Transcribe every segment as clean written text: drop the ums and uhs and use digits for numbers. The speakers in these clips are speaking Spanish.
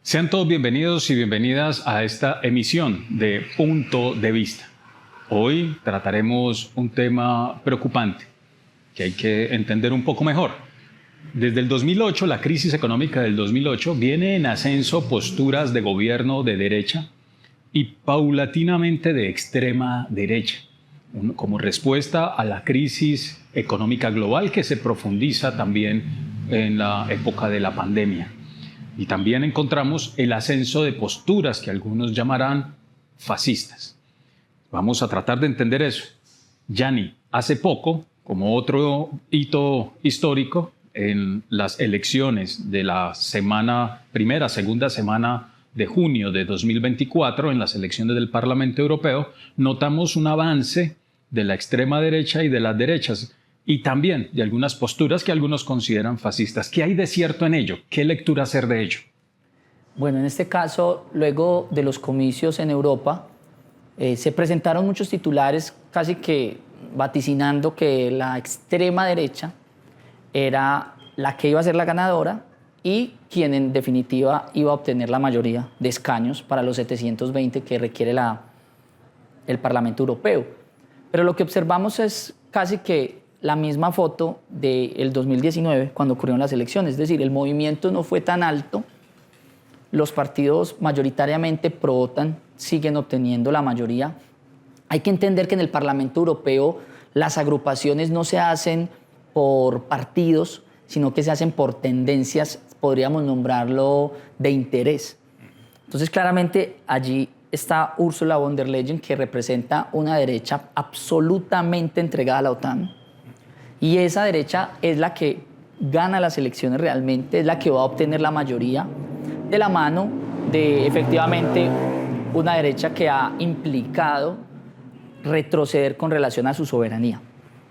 Sean todos bienvenidos y bienvenidas a esta emisión de Punto de Vista. Hoy trataremos un tema preocupante que hay que entender un poco mejor. Desde el 2008, la crisis económica del 2008, viene en ascenso posturas de gobierno de derecha y paulatinamente de extrema derecha, como respuesta a la crisis económica global que se profundiza también en la época de la pandemia. Y también encontramos el ascenso de posturas que algunos llamarán fascistas. Vamos a tratar de entender eso. Gianni, hace poco, como otro hito histórico, en las elecciones de la segunda semana de junio de 2024, en las elecciones del Parlamento Europeo, notamos un avance de la extrema derecha y de las derechas, y también de algunas posturas que algunos consideran fascistas. ¿Qué hay de cierto en ello? ¿Qué lectura hacer de ello? Bueno, en este caso, luego de los comicios en Europa, se presentaron muchos titulares casi que vaticinando que la extrema derecha era la que iba a ser la ganadora y quien en definitiva iba a obtener la mayoría de escaños para los 720 que requiere el Parlamento Europeo. Pero lo que observamos es casi que la misma foto del 2019, cuando ocurrieron las elecciones. Es decir, el movimiento no fue tan alto, los partidos mayoritariamente pro-OTAN siguen obteniendo la mayoría. Hay que entender que en el Parlamento Europeo las agrupaciones no se hacen por partidos, sino que se hacen por tendencias, podríamos nombrarlo de interés. Entonces, claramente allí está Ursula von der Leyen, que representa una derecha absolutamente entregada a la OTAN. Y esa derecha es la que gana las elecciones realmente, es la que va a obtener la mayoría de la mano de efectivamente una derecha que ha implicado retroceder con relación a su soberanía.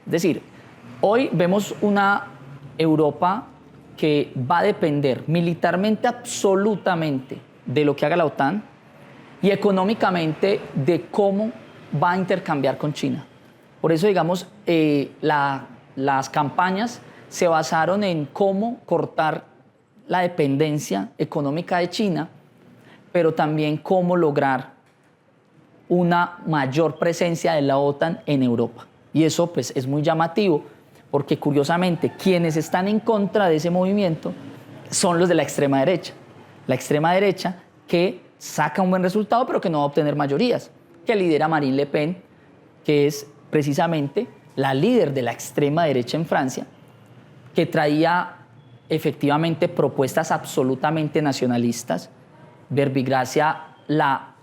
Es decir, hoy vemos una Europa que va a depender militarmente absolutamente de lo que haga la OTAN y económicamente de cómo va a intercambiar con China. Por eso, digamos, las campañas se basaron en cómo cortar la dependencia económica de China, pero también cómo lograr una mayor presencia de la OTAN en Europa. Y eso pues, es muy llamativo, porque curiosamente quienes están en contra de ese movimiento son los de la extrema derecha. La extrema derecha que saca un buen resultado, pero que no va a obtener mayorías, que lidera Marine Le Pen, que es precisamente la líder de la extrema derecha en Francia, que traía efectivamente propuestas absolutamente nacionalistas, verbigracia la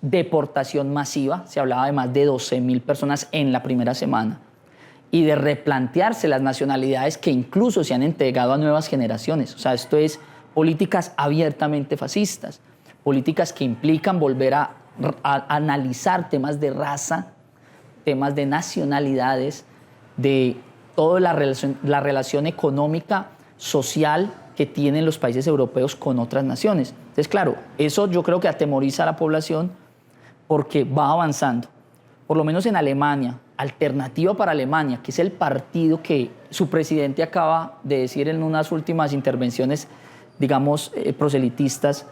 deportación masiva, se hablaba de más de 12.000 personas en la primera semana, y de replantearse las nacionalidades que incluso se han entregado a nuevas generaciones. O sea, esto es políticas abiertamente fascistas, políticas que implican volver a analizar temas de raza, temas de nacionalidades, de toda la relación económica, social que tienen los países europeos con otras naciones. Entonces, claro, eso yo creo que atemoriza a la población porque va avanzando. Por lo menos en Alemania, Alternativa para Alemania, que es el partido que su presidente acaba de decir en unas últimas intervenciones, digamos, proselitistas,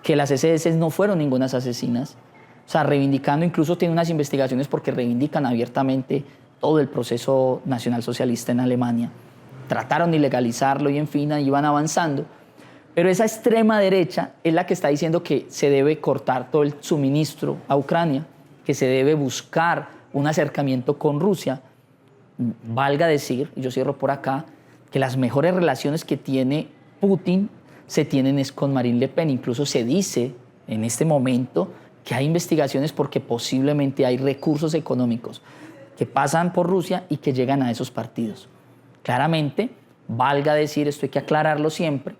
que las SS no fueron ningunas asesinas. O sea, reivindicando, incluso tiene unas investigaciones porque reivindican abiertamente todo el proceso nacionalsocialista en Alemania. Trataron de ilegalizarlo y en fin, iban avanzando. Pero esa extrema derecha es la que está diciendo que se debe cortar todo el suministro a Ucrania, que se debe buscar un acercamiento con Rusia. Valga decir, y yo cierro por acá, que las mejores relaciones que tiene Putin se tienen es con Marine Le Pen. Incluso se dice en este momento que hay investigaciones porque posiblemente hay recursos económicos que pasan por Rusia y que llegan a esos partidos. Claramente, valga decir, esto hay que aclararlo siempre,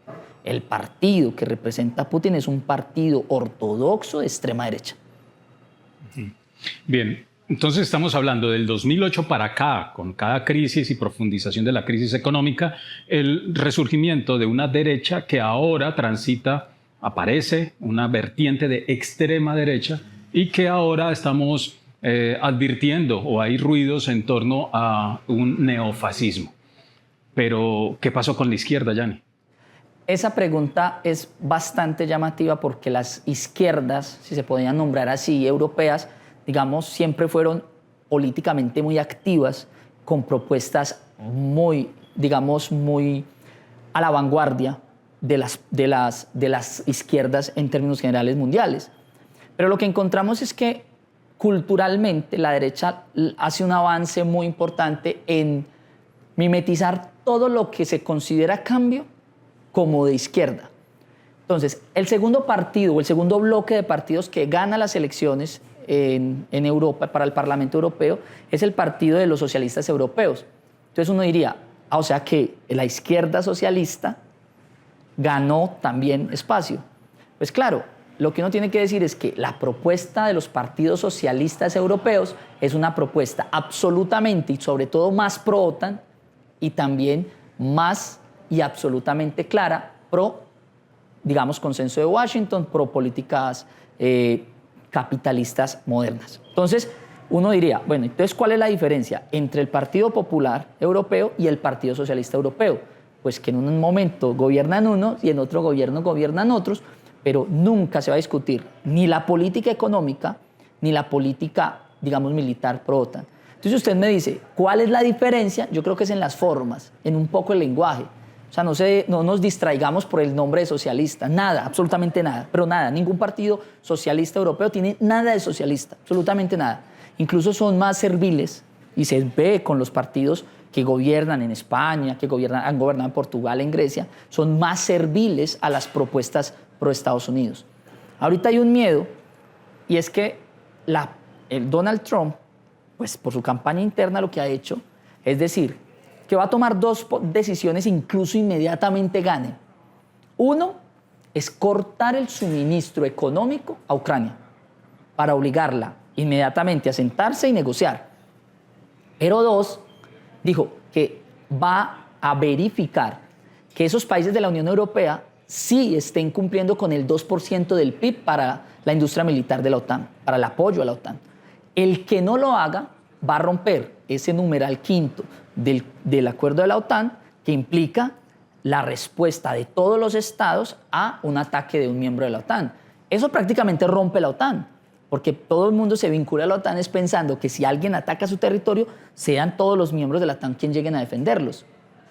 el partido que representa a Putin es un partido ortodoxo de extrema derecha. Bien, entonces estamos hablando del 2008 para acá, con cada crisis y profundización de la crisis económica, el resurgimiento de una derecha que ahora aparece una vertiente de extrema derecha y que ahora estamos advirtiendo o hay ruidos en torno a un neofascismo. Pero, ¿qué pasó con la izquierda, Gianni? Esa pregunta es bastante llamativa porque las izquierdas, si se podían nombrar así, europeas, digamos, siempre fueron políticamente muy activas, con propuestas muy, digamos, muy a la vanguardia de las izquierdas en términos generales mundiales. Pero lo que encontramos es que culturalmente la derecha hace un avance muy importante en mimetizar todo lo que se considera cambio como de izquierda. Entonces, el segundo partido o el segundo bloque de partidos que gana las elecciones en Europa para el Parlamento Europeo es el Partido de los Socialistas Europeos. Entonces uno diría, o sea que la izquierda socialista ganó también espacio. Pues claro, lo que uno tiene que decir es que la propuesta de los partidos socialistas europeos es una propuesta absolutamente y sobre todo más pro-OTAN y también más y absolutamente clara pro, digamos, consenso de Washington, pro políticas capitalistas modernas. Entonces, uno diría, bueno, entonces, ¿cuál es la diferencia entre el Partido Popular Europeo y el Partido Socialista Europeo? Pues que en un momento gobiernan unos y en otro gobierno gobiernan otros, pero nunca se va a discutir ni la política económica ni la política, digamos, militar pro-OTAN. Entonces usted me dice, ¿cuál es la diferencia? Yo creo que es en las formas, en un poco el lenguaje. O sea, no nos distraigamos por el nombre de socialista, nada, absolutamente nada, pero nada, ningún partido socialista europeo tiene nada de socialista, absolutamente nada. Incluso son más serviles y se ve con los partidos que gobiernan en España, que han gobernado en Portugal, en Grecia, son más serviles a las propuestas pro Estados Unidos. Ahorita hay un miedo y es que el Donald Trump, pues por su campaña interna lo que ha hecho es decir que va a tomar dos decisiones incluso inmediatamente gane. Uno es cortar el suministro económico a Ucrania para obligarla inmediatamente a sentarse y negociar. Pero dos, dijo que va a verificar que esos países de la Unión Europea sí estén cumpliendo con el 2% del PIB para la industria militar de la OTAN, para el apoyo a la OTAN. El que no lo haga va a romper ese numeral quinto del acuerdo de la OTAN, que implica la respuesta de todos los estados a un ataque de un miembro de la OTAN. Eso prácticamente rompe la OTAN, porque todo el mundo se vincula a la OTAN es pensando que si alguien ataca su territorio, sean todos los miembros de la OTAN quienes lleguen a defenderlos,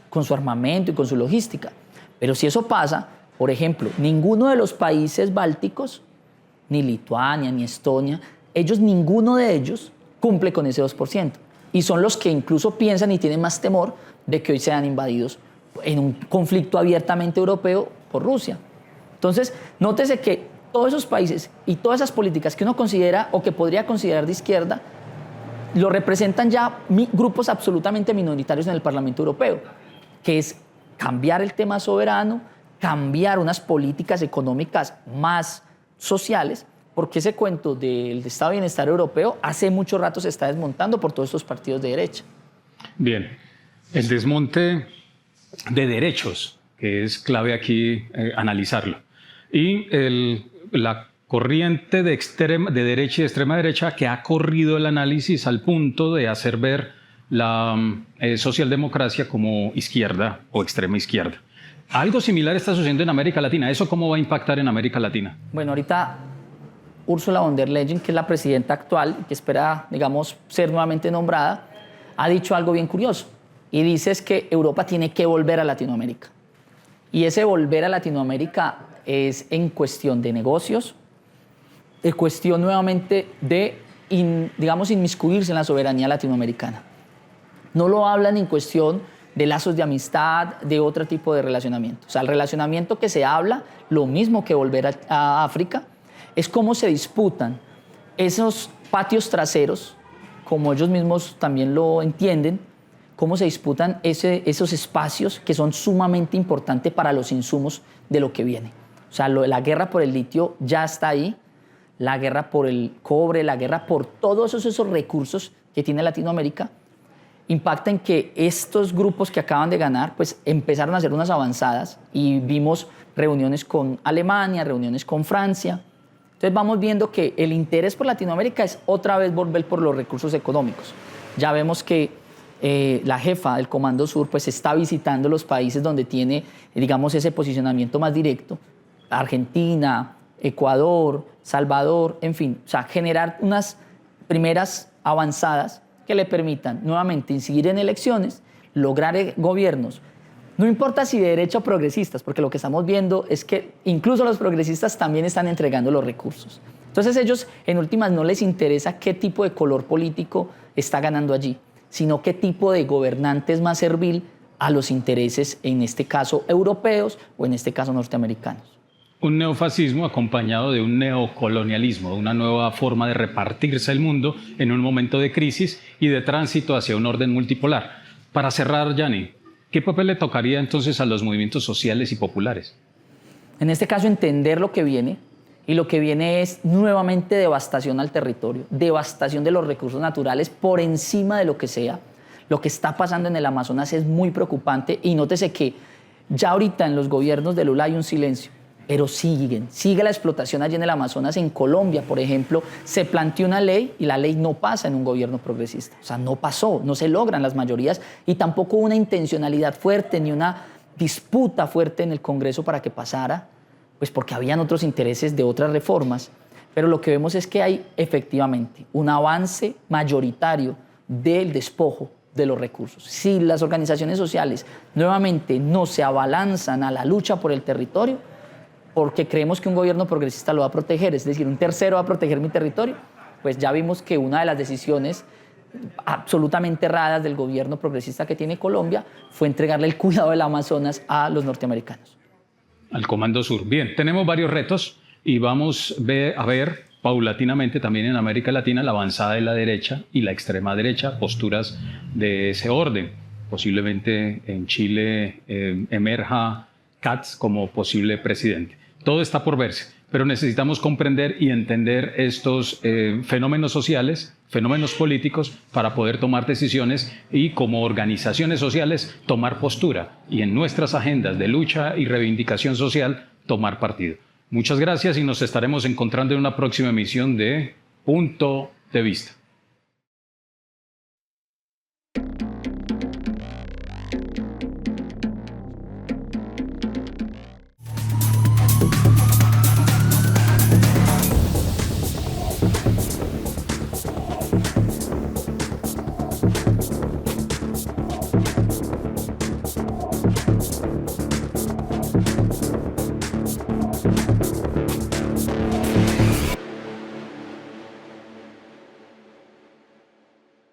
con su armamento y con su logística. Pero si eso pasa, por ejemplo, ninguno de los países bálticos, ni Lituania, ni Estonia, ninguno de ellos cumple con ese 2%. Y son los que incluso piensan y tienen más temor de que hoy sean invadidos en un conflicto abiertamente europeo por Rusia. Entonces, nótese que todos esos países y todas esas políticas que uno considera o que podría considerar de izquierda, lo representan ya grupos absolutamente minoritarios en el Parlamento Europeo, que es cambiar el tema soberano, cambiar unas políticas económicas más sociales, porque ese cuento del Estado de Bienestar Europeo hace mucho rato se está desmontando por todos estos partidos de derecha. Bien, el desmonte de derechos, que es clave aquí analizarlo, y la corriente de derecha y de extrema derecha que ha corrido el análisis al punto de hacer ver la socialdemocracia como izquierda o extrema izquierda. Algo similar está sucediendo en América Latina. ¿Eso cómo va a impactar en América Latina? Bueno, ahorita Ursula von der Leyen, que es la presidenta actual, que espera, digamos, ser nuevamente nombrada, ha dicho algo bien curioso. Y dice es que Europa tiene que volver a Latinoamérica. Y ese volver a Latinoamérica es en cuestión de negocios, en cuestión nuevamente de, digamos, inmiscuirse en la soberanía latinoamericana. No lo hablan en cuestión de lazos de amistad, de otro tipo de relacionamiento. O sea, el relacionamiento que se habla, lo mismo que volver a África, es cómo se disputan esos patios traseros, como ellos mismos también lo entienden, cómo se disputan esos espacios que son sumamente importantes para los insumos de lo que viene. O sea, la guerra por el litio ya está ahí, la guerra por el cobre, la guerra por todos esos recursos que tiene Latinoamérica, impacta en que estos grupos que acaban de ganar pues empezaron a hacer unas avanzadas y vimos reuniones con Alemania, reuniones con Francia. Entonces vamos viendo que el interés por Latinoamérica es otra vez volver por los recursos económicos. Ya vemos que la jefa del Comando Sur pues está visitando los países donde tiene, digamos, ese posicionamiento más directo, Argentina, Ecuador, Salvador, en fin, o sea, generar unas primeras avanzadas que le permitan nuevamente incidir en elecciones, lograr gobiernos, no importa si de derecha o progresistas, porque lo que estamos viendo es que incluso los progresistas también están entregando los recursos. Entonces ellos en últimas no les interesa qué tipo de color político está ganando allí, sino qué tipo de gobernante es más servil a los intereses, en este caso europeos o en este caso norteamericanos. Un neofascismo acompañado de un neocolonialismo, de una nueva forma de repartirse el mundo en un momento de crisis y de tránsito hacia un orden multipolar. Para cerrar, Gianni, ¿qué papel le tocaría entonces a los movimientos sociales y populares? En este caso, entender lo que viene, y lo que viene es nuevamente devastación al territorio, devastación de los recursos naturales por encima de lo que sea. Lo que está pasando en el Amazonas es muy preocupante y nótese que ya ahorita en los gobiernos de Lula hay un silencio, pero sigue la explotación allí en el Amazonas. En Colombia, por ejemplo, se planteó una ley y la ley no pasa en un gobierno progresista. O sea, no pasó, no se logran las mayorías y tampoco una intencionalidad fuerte ni una disputa fuerte en el Congreso para que pasara, pues porque habían otros intereses de otras reformas. Pero lo que vemos es que hay efectivamente un avance mayoritario del despojo de los recursos. Si las organizaciones sociales nuevamente no se abalanzan a la lucha por el territorio, porque creemos que un gobierno progresista lo va a proteger, es decir, un tercero va a proteger mi territorio, pues ya vimos que una de las decisiones absolutamente erradas del gobierno progresista que tiene Colombia fue entregarle el cuidado del Amazonas a los norteamericanos. Al Comando Sur. Bien, tenemos varios retos y vamos a ver paulatinamente también en América Latina la avanzada de la derecha y la extrema derecha, posturas de ese orden. Posiblemente en Chile emerja Katz como posible presidente. Todo está por verse, pero necesitamos comprender y entender estos fenómenos sociales, fenómenos políticos, para poder tomar decisiones y como organizaciones sociales tomar postura y en nuestras agendas de lucha y reivindicación social tomar partido. Muchas gracias y nos estaremos encontrando en una próxima emisión de Punto de Vista.